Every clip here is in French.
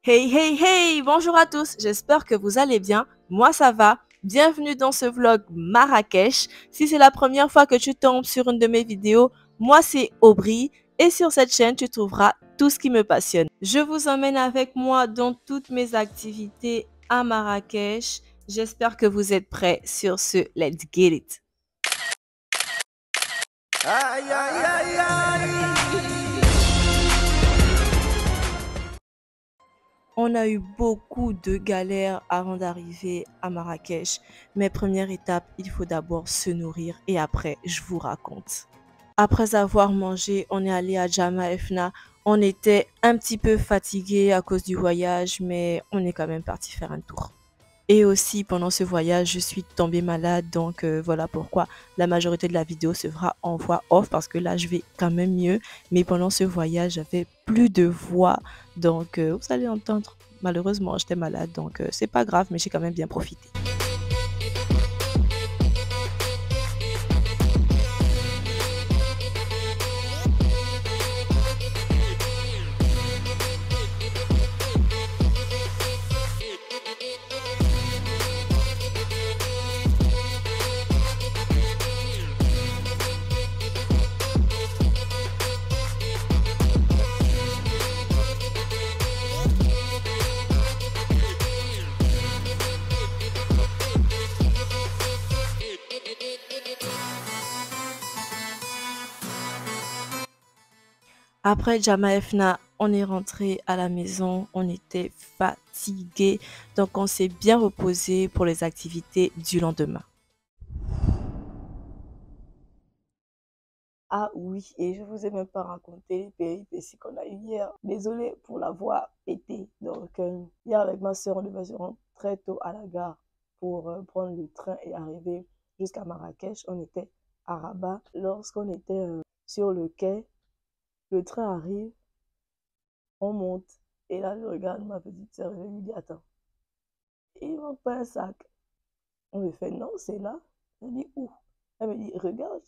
Hey hey hey, bonjour à tous, j'espère que vous allez bien, moi ça va. Bienvenue dans ce vlog Marrakech. Si c'est la première fois que tu tombes sur une de mes vidéos, moi c'est Aubry et sur cette chaîne tu trouveras tout ce qui me passionne. Je vous emmène avec moi dans toutes mes activités à Marrakech. J'espère que vous êtes prêts. Sur ce, let's get it. Aïe, aïe, aïe, aïe. On a eu beaucoup de galères avant d'arriver à Marrakech. Mais première étape, il faut d'abord se nourrir et après, je vous raconte. Après avoir mangé, on est allé à Jama Fna. On était un petit peu fatigué à cause du voyage, mais on est quand même parti faire un tour. Et aussi, pendant ce voyage, je suis tombée malade, donc voilà pourquoi la majorité de la vidéo se fera en voix off, parce que là, je vais quand même mieux. Mais pendant ce voyage, j'avais plus de voix, donc vous allez entendre. Malheureusement, j'étais malade, donc c'est pas grave, mais j'ai quand même bien profité. Après Jama Fna, on est rentré à la maison, on était fatigué, donc on s'est bien reposé pour les activités du lendemain. Ah oui, et je vous ai même pas raconté les péripéties qu'on a eu hier. Désolée pour la voix pétée. Donc, hier avec ma soeur, on devait se rendre très tôt à la gare pour prendre le train et arriver jusqu'à Marrakech. On était à Rabat. Lorsqu'on était sur le quai, le train arrive, on monte. Et là, je regarde ma petite soeur et je lui dis, attends, il manque pas un sac. On me fait, non, c'est là. Je dis, où? Elle me dit, regarde,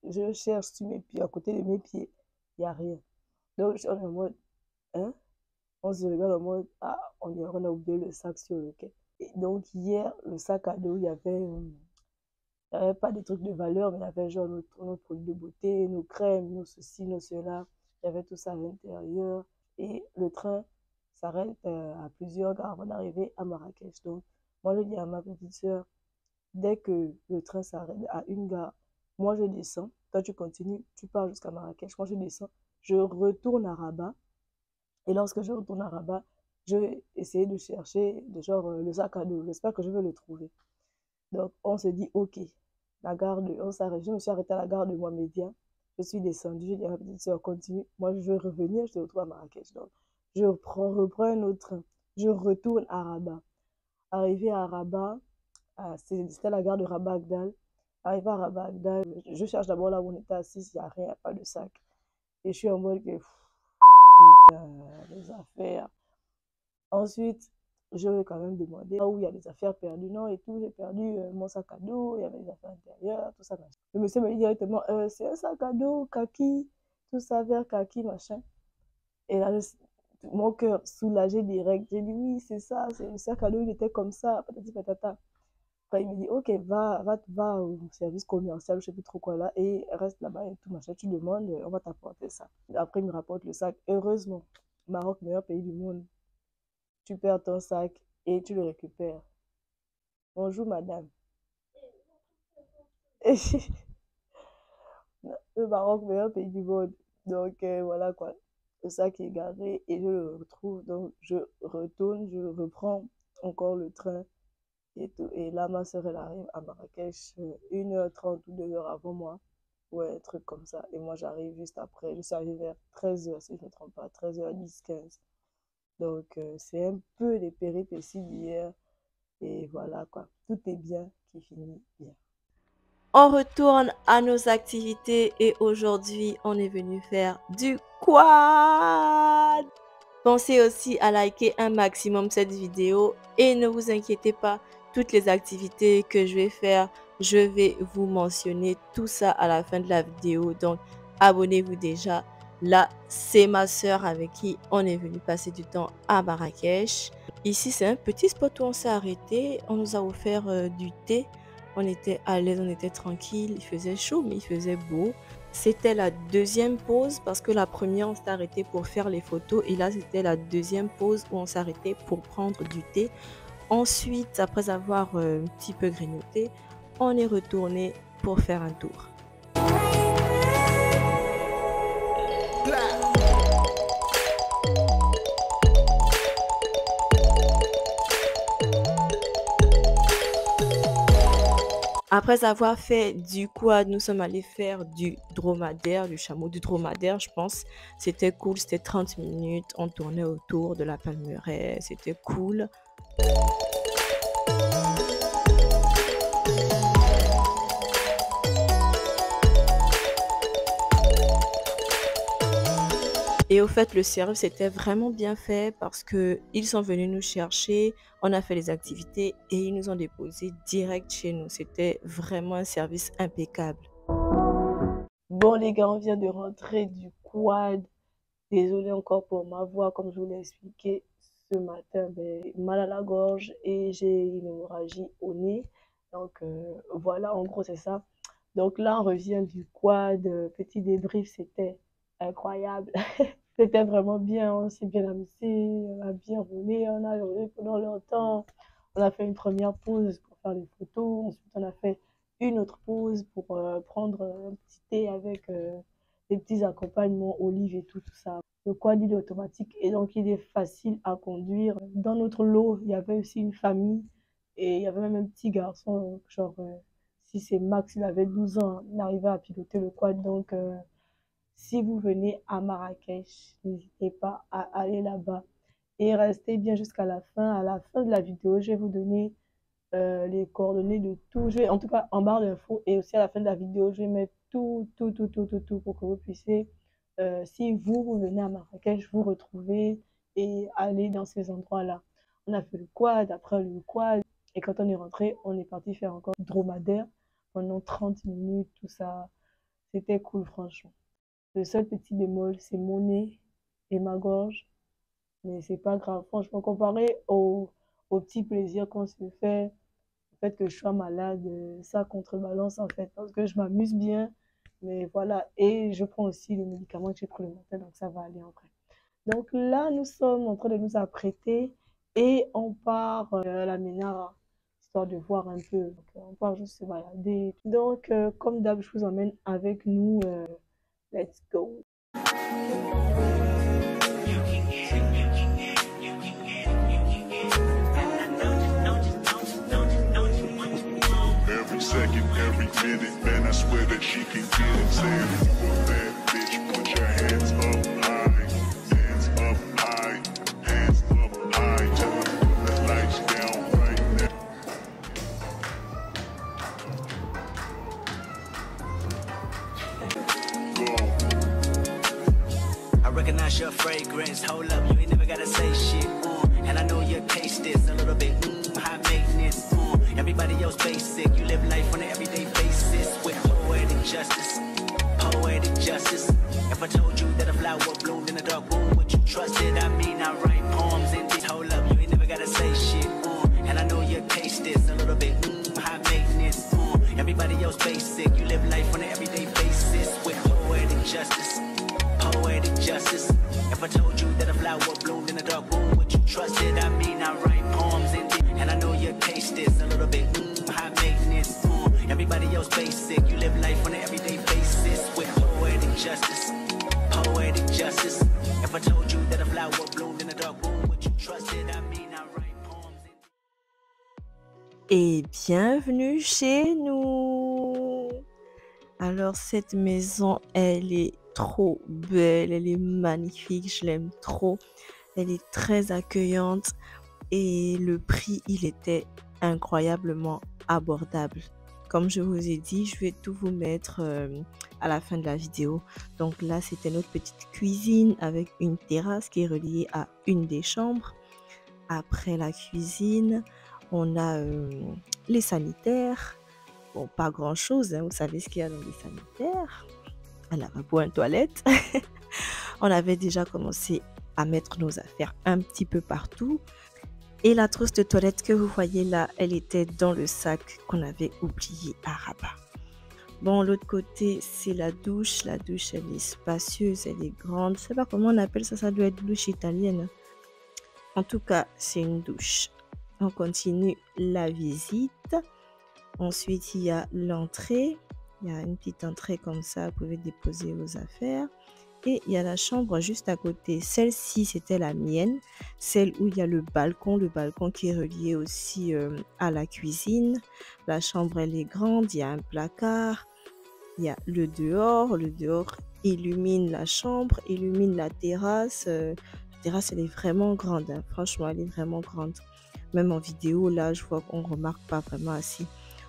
je cherche sur mes pieds, à côté de mes pieds. Il n'y a rien. Donc, on est en mode, hein? On se regarde en mode, ah, on a oublié le sac sur le quai. Et donc, hier, le sac à dos, il y avait pas des trucs de valeur, mais il y avait genre nos produits de beauté, nos crèmes, nos ceci, nos cela. Il y avait tout ça à l'intérieur. Et le train s'arrête à plusieurs gares avant d'arriver à Marrakech. Donc, moi, je dis à ma petite soeur, dès que le train s'arrête à une gare, moi, je descends. Toi, tu continues, tu pars jusqu'à Marrakech. Moi, je descends. Je retourne à Rabat. Et lorsque je retourne à Rabat, je vais essayer de chercher le sac à dos. J'espère que je vais le trouver. Donc, on se dit, OK, je me suis arrêtée à la gare de Mohamedia. Je suis descendue, je dis à ma petite soeur, continue. Moi, je veux revenir, je te retrouve à Marrakech. Donc, reprends un autre train. Je retourne à Rabat. Arrivé à Rabat, c'était la gare de Rabat-Agdal. Arrivé à Rabat-Agdal, je cherche d'abord là où on était assis, il n'y a rien, il n'y a pas de sac. Et je suis en mode que, putain, les affaires. Ensuite, je vais quand même demander où il y a des affaires perdues. Non, et tout, j'ai perdu mon sac à dos, il y avait des affaires intérieures, tout ça. Machin. Le monsieur me dit directement, c'est un sac à dos, kaki, tout ça, vert kaki, machin. Et là, mon cœur soulagé direct. J'ai dit, oui, c'est ça, c'est le sac à dos, il était comme ça, patati patata. Après, il me dit, ok, va au service commercial, je sais plus trop quoi là, et reste là-bas et tout, machin. Tu demandes, on va t'apporter ça. Après, il me rapporte le sac. Heureusement, Maroc, meilleur pays du monde. Tu perds ton sac et tu le récupères. Bonjour, madame. Le Maroc, meilleur pays du monde. Donc, voilà quoi. Le sac est garé et je le retrouve. Donc, je retourne, je reprends encore le train et tout. Et là, ma soeur, elle arrive à Marrakech 1h30 ou 2 heures avant moi. Ouais, un truc comme ça. Et moi, j'arrive juste après. Je suis arrivée vers 13h, si je ne me trompe pas. 13h10, 15. Donc, c'est un peu les péripéties d'hier. Et voilà quoi. Tout est bien qui finit bien. On retourne à nos activités et aujourd'hui, on est venu faire du quad. Pensez aussi à liker un maximum cette vidéo et ne vous inquiétez pas, toutes les activités que je vais faire, je vais vous mentionner tout ça à la fin de la vidéo. Donc, abonnez-vous déjà. Là, c'est ma sœur avec qui on est venu passer du temps à Marrakech. Ici, c'est un petit spot où on s'est arrêté. On nous a offert du thé. On était à l'aise, on était tranquille. Il faisait chaud, mais il faisait beau. C'était la deuxième pause parce que la première, on s'est arrêté pour faire les photos. Et là, c'était la deuxième pause où on s'est arrêté pour prendre du thé. Ensuite, après avoir un petit peu grignoté, on est retourné pour faire un tour. Après avoir fait du quad, nous sommes allés faire du dromadaire, du chameau du dromadaire, je pense. C'était cool, c'était 30 minutes, on tournait autour de la palmeraie, c'était cool. Et au fait, le service était vraiment bien fait parce qu'ils sont venus nous chercher, on a fait les activités et ils nous ont déposés direct chez nous. C'était vraiment un service impeccable. Bon les gars, on vient de rentrer du quad. Désolée encore pour ma voix, comme je vous l'ai expliqué ce matin, mal à la gorge et j'ai une hémorragie au nez. Donc voilà, en gros c'est ça. Donc là, on revient du quad. Petit débrief, c'était incroyable. C'était vraiment bien, on s'est bien amusé, on a bien roulé, on a roulé pendant longtemps. On a fait une première pause pour faire des photos, ensuite on a fait une autre pause pour prendre un petit thé avec des petits accompagnements, olives et tout ça. Le quad, il est automatique et donc il est facile à conduire. Dans notre lot, il y avait aussi une famille et il y avait même un petit garçon, genre si c'est Max, il avait 12 ans, il arrivait à piloter le quad. Donc si vous venez à Marrakech, n'hésitez pas à aller là-bas et restez bien jusqu'à la fin. À la fin de la vidéo, je vais vous donner les coordonnées de tout. Je vais, en tout cas, en barre d'infos et aussi à la fin de la vidéo, je vais mettre tout pour que vous puissiez, si vous venez à Marrakech, vous retrouver et aller dans ces endroits-là. On a fait le quad, après le quad, et quand on est rentré, on est parti faire encore dromadaire pendant 30 minutes, tout ça. C'était cool, franchement. Le seul petit bémol, c'est mon nez et ma gorge. Mais c'est pas grave. Franchement, comparé au petit plaisir qu'on se fait, le fait que je sois malade, ça contrebalance en fait. Parce que je m'amuse bien. Mais voilà. Et je prends aussi le médicament que j'ai pris le matin. Donc ça va aller après. Donc là, nous sommes en train de nous apprêter. Et on part à la Ménara, histoire de voir un peu. Donc, on part juste se balader. Donc, comme d'hab, je vous emmène avec nous. Let's go. Every second, every minute, man, I swear that she can get it. Say if you a bad bitch, put your hands up high, hands up high, hands up high. Tell her to put the lights down right now. I recognize your fragrance. Hold up, you ain't never gotta say shit. And I know your taste is a little bit high maintenance. Everybody else basic. You live life on an everyday basis with poetic justice. Poetic justice. If I told you that a flower bloomed in a dark room, would you trust it? I mean, I write poems in this. Hold up, you ain't never gotta say shit. And I know your taste is a little bit high maintenance. Everybody else basic. You live life on an everyday basis with poetic justice. Poetic justice. If I told you that a flower bloomed in a dark room, would you trust it? I mean, I write poems in this. And I know your taste is a little bit high maintenance. Everybody else basic. You live life on an everyday basis with poetic justice. Poetic justice. If I told you that a flower bloomed in a dark room, would you trust it? I mean, I write poems in this. Et bienvenue chez nous. Alors cette maison, elle est trop belle, elle est magnifique, je l'aime trop. Elle est très accueillante et le prix, il était incroyablement abordable. Comme je vous ai dit, je vais tout vous mettre à la fin de la vidéo. Donc là, c'était notre petite cuisine avec une terrasse qui est reliée à une des chambres. Après la cuisine, on a les sanitaires. Bon, pas grand chose, hein. Vous savez ce qu'il y a dans les sanitaires. Un lavabo, une toilette. On avait déjà commencé à mettre nos affaires un petit peu partout. Et la trousse de toilette que vous voyez là, elle était dans le sac qu'on avait oublié à Rabat. Bon, l'autre côté, c'est la douche. La douche, elle est spacieuse, elle est grande. Je sais pas comment on appelle ça, ça doit être douche italienne. En tout cas, c'est une douche. On continue la visite. Ensuite, il y a l'entrée. Il y a une petite entrée comme ça, vous pouvez déposer vos affaires. Et il y a la chambre juste à côté. Celle-ci, c'était la mienne. Celle où il y a le balcon qui est relié aussi à la cuisine. La chambre, elle est grande. Il y a un placard. Il y a le dehors. Le dehors illumine la chambre, illumine la terrasse. La terrasse, elle est vraiment grande. Hein. Franchement, elle est vraiment grande. Même en vidéo, là, je vois qu'on ne remarque pas vraiment assez.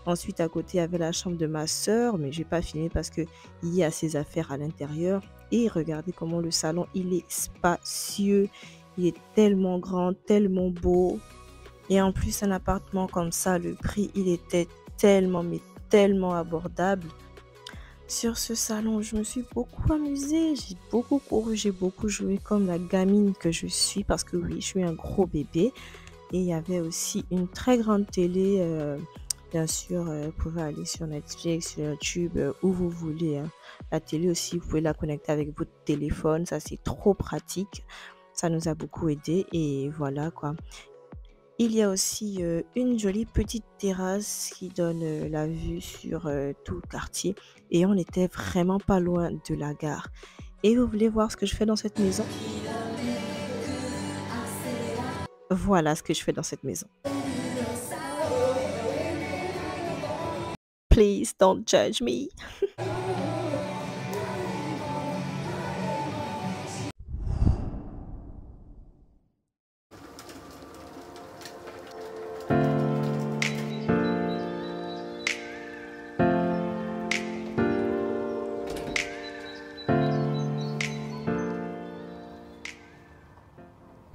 Ensuite, à côté, il y avait la chambre de ma soeur, mais je n'ai pas filmé parce qu'il y a ses affaires à l'intérieur. Et regardez comment le salon, il est spacieux. Il est tellement grand, tellement beau. Et en plus, un appartement comme ça, le prix, il était tellement, mais tellement abordable. Sur ce salon, je me suis beaucoup amusée. J'ai beaucoup couru, j'ai beaucoup joué comme la gamine que je suis. Parce que oui, je suis un gros bébé. Et il y avait aussi une très grande télé. Bien sûr, vous pouvez aller sur Netflix, sur YouTube, où vous voulez. Hein. La télé aussi, vous pouvez la connecter avec votre téléphone. Ça, c'est trop pratique. Ça nous a beaucoup aidé. Et voilà quoi. Il y a aussi une jolie petite terrasse qui donne la vue sur tout le quartier. Et on était vraiment pas loin de la gare. Et vous voulez voir ce que je fais dans cette maison? Voilà ce que je fais dans cette maison. Please don't judge me.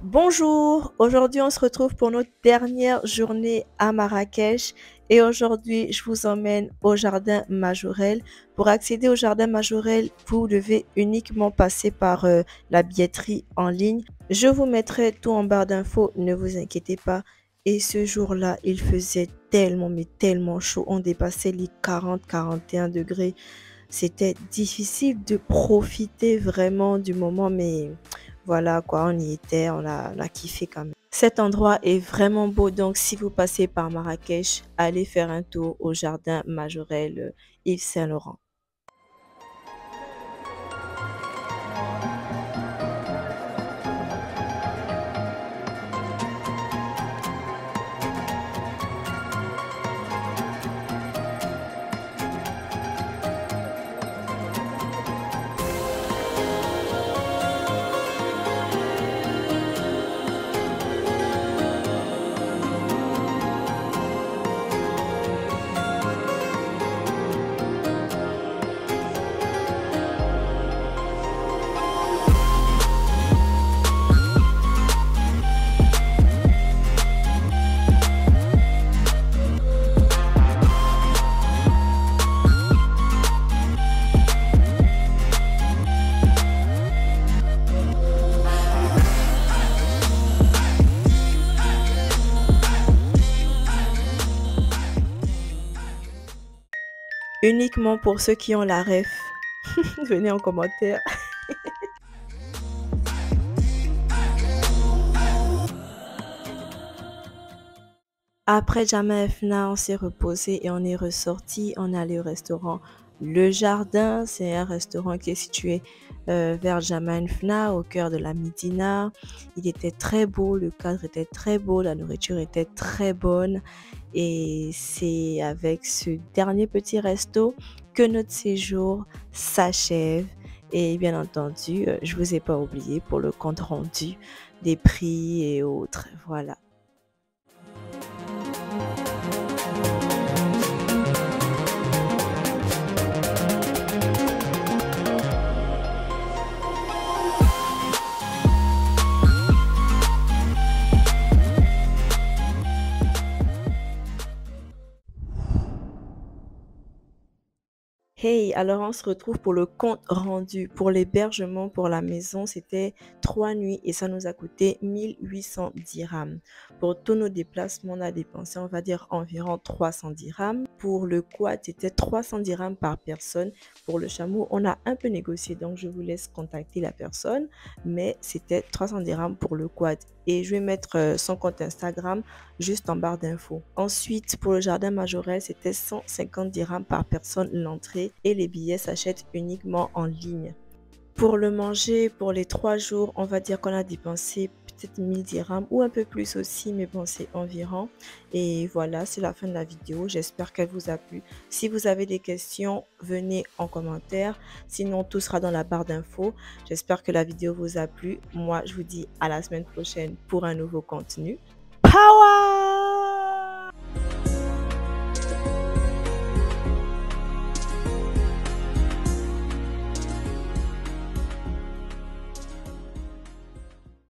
Bonjour, aujourd'hui on se retrouve pour notre dernière journée à Marrakech et aujourd'hui je vous emmène au jardin Majorelle. Pour accéder au jardin Majorelle, vous devez uniquement passer par la billetterie en ligne. Je vous mettrai tout en barre d'infos, ne vous inquiétez pas. Et ce jour-là, il faisait tellement mais tellement chaud, on dépassait les 40-41 degrés. C'était difficile de profiter vraiment du moment, mais voilà quoi, on y était, on a kiffé quand même. Cet endroit est vraiment beau, donc si vous passez par Marrakech, allez faire un tour au jardin Majorelle Yves Saint-Laurent. Uniquement pour ceux qui ont la ref. Venez en commentaire. Après Jama Fna, on s'est reposé et on est ressorti. On est allé au restaurant Le Jardin. C'est un restaurant qui est situé vers Jama Fna, au cœur de la Médina. Il était très beau, le cadre était très beau, la nourriture était très bonne. Et c'est avec ce dernier petit resto que notre séjour s'achève. Et bien entendu, je vous ai pas oublié pour le compte rendu des prix et autres. Voilà. Hey, alors on se retrouve pour le compte rendu. Pour l'hébergement pour la maison, c'était 3 nuits et ça nous a coûté 1800 dirhams. Pour tous nos déplacements, on a dépensé, on va dire, environ 300 dirhams. Pour le quad, c'était 300 dirhams par personne. Pour le chameau, on a un peu négocié, donc je vous laisse contacter la personne, mais c'était 300 dirhams pour le quad. Et je vais mettre son compte Instagram juste en barre d'infos. Ensuite, pour le jardin majorel, c'était 150 dirhams par personne l'entrée et les billets s'achètent uniquement en ligne. Pour le manger, pour les 3 jours, on va dire qu'on a dépensé peut-être 1000 dirhams ou un peu plus aussi, mais bon, c'est environ. Et voilà, c'est la fin de la vidéo. J'espère qu'elle vous a plu. Si vous avez des questions, venez en commentaire. Sinon, tout sera dans la barre d'infos. J'espère que la vidéo vous a plu. Moi, je vous dis à la semaine prochaine pour un nouveau contenu. Power!